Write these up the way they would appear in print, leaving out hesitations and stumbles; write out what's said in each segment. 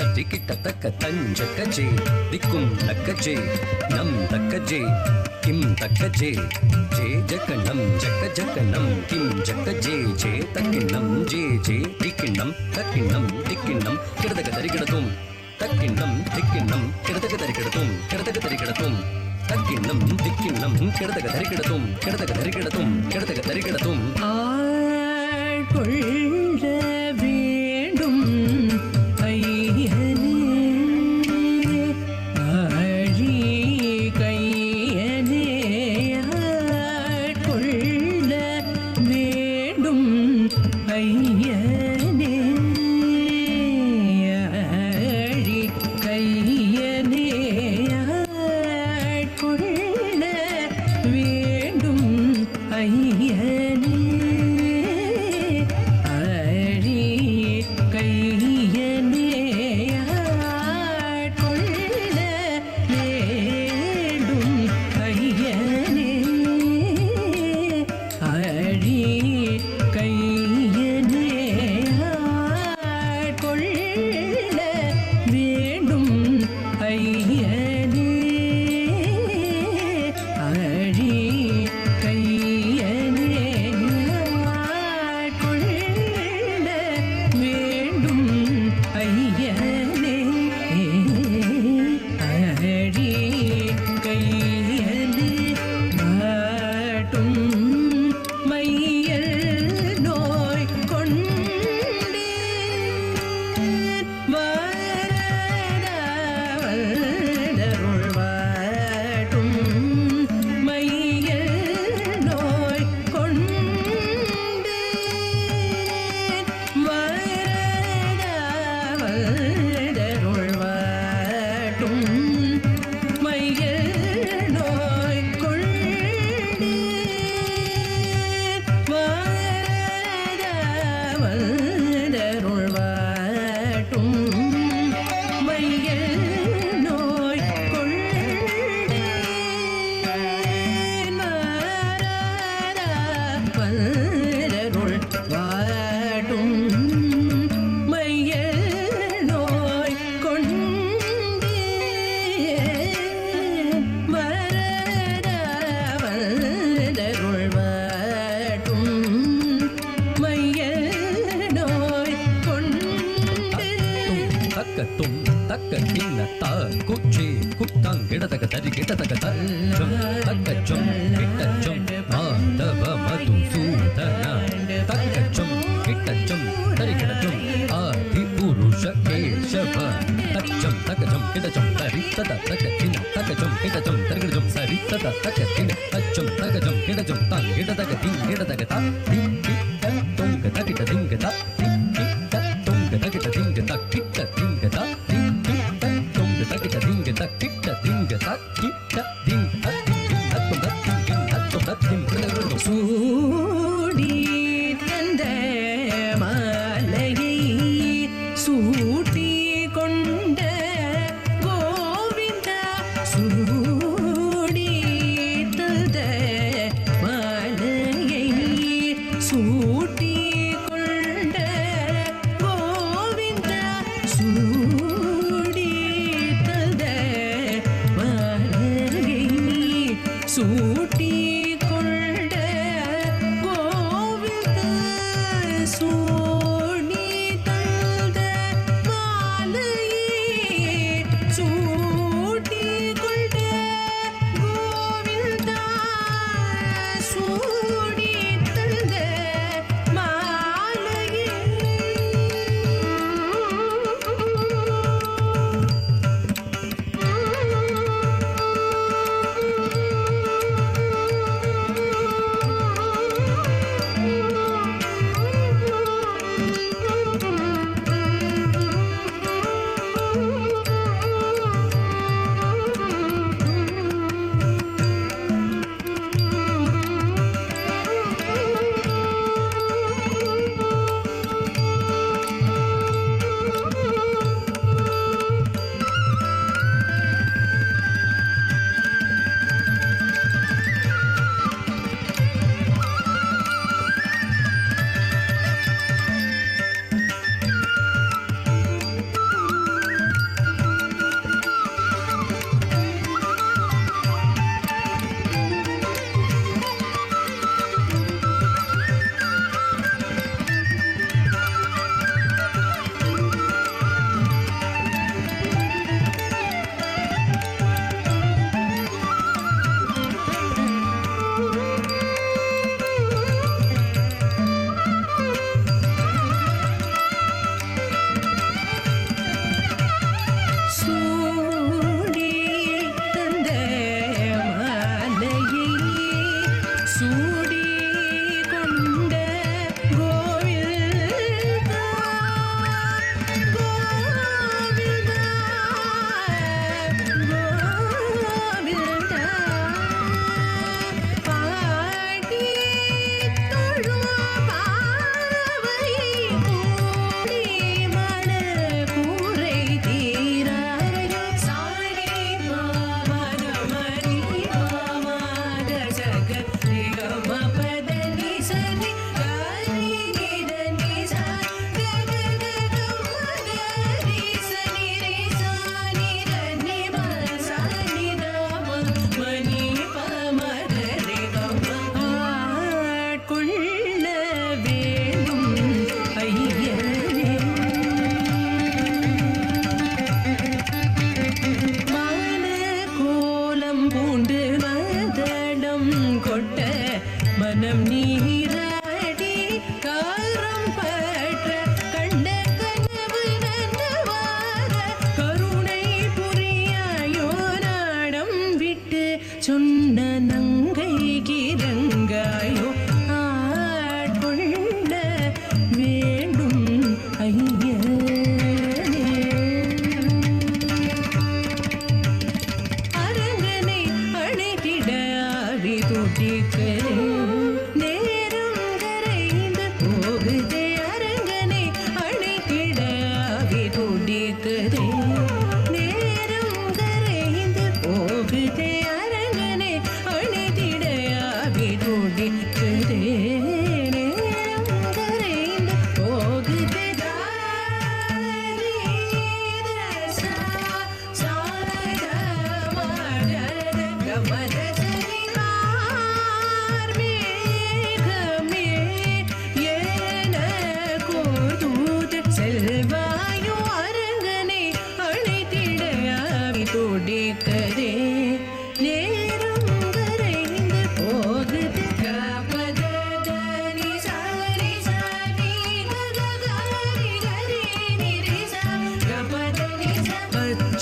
தட்டி கிட்ட தக்க தஞ்சக்கஜே திக்கும் தக்கஜே நம் தக்கஜே கிம் தக்கஜே ஜே ஜக்கணம் ஜக்க ஜக்கணம் கிம் ஜக்கஜே ஜே தக்கிண்ணம் ஜே ஜே திக்கிண்ணம் தக்கிண்ணம் திக்கிண்ணம் கிடதக தரிகிடதும் தக்கிண்ணம் திக்கிண்ணம் கிடதக தரிகிடதும் கிடதக தரிகிடதும் தக்கிண்ணம் திக்கிண்ணம் கிடதக தரிகிடதும் கிடதக தரிகிடதும் கிடதக தரிகிடதும் கொள்ள வேண்டும் ஐயனே ஆழி கையனே கொள்ள வேண்டும் ஐயனே ஆழி கையனே கொள்ள வேண்டும் ஐயனே குச்சி குத்தங் கிடதக தரி கிடதக தச்சம் தக்கச்சம் கிட்டச்சம் மாதவ மதுசூதன தக்கச்சம் கிட்டச்சம் தரி கிடச்சம் ஆதி புருஷ கேசவ தச்சம் தக்கச்சம் கிடச்சம் தரி தத தக்கச்சின தக்கச்சம் கிடச்சம் தரி கிடச்சம் சரி தத தக்கச்சின தச்சம் தக்கச்சம் கிடச்சம் தங் கிடதக திங் கிடதக த திங் கிட்ட தொங்க தகிட திங்க த திங் கிட்ட தொங்க தகிட திங்க த கிட்ட திங்க த தக்கிட்ட திங்க தக்கிட்ட திங்க தக்கிட்ட திங்க தத்தும் தத்திங் தத்தும் தத்திம் சூடி தந்த மாலையை சூட்டி கொண்ட கோவிந்தா சூடி தந்த மாலையை சூட்டி கொண்ட கோவிந்தா சூட்டி கொண்ட கோவிந்த சூடி தந்த மாலையே சூட்டி கொண்ட கோவிந்த சூடி தந்த மாலையே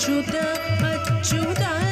அச்சுத அச்சுதா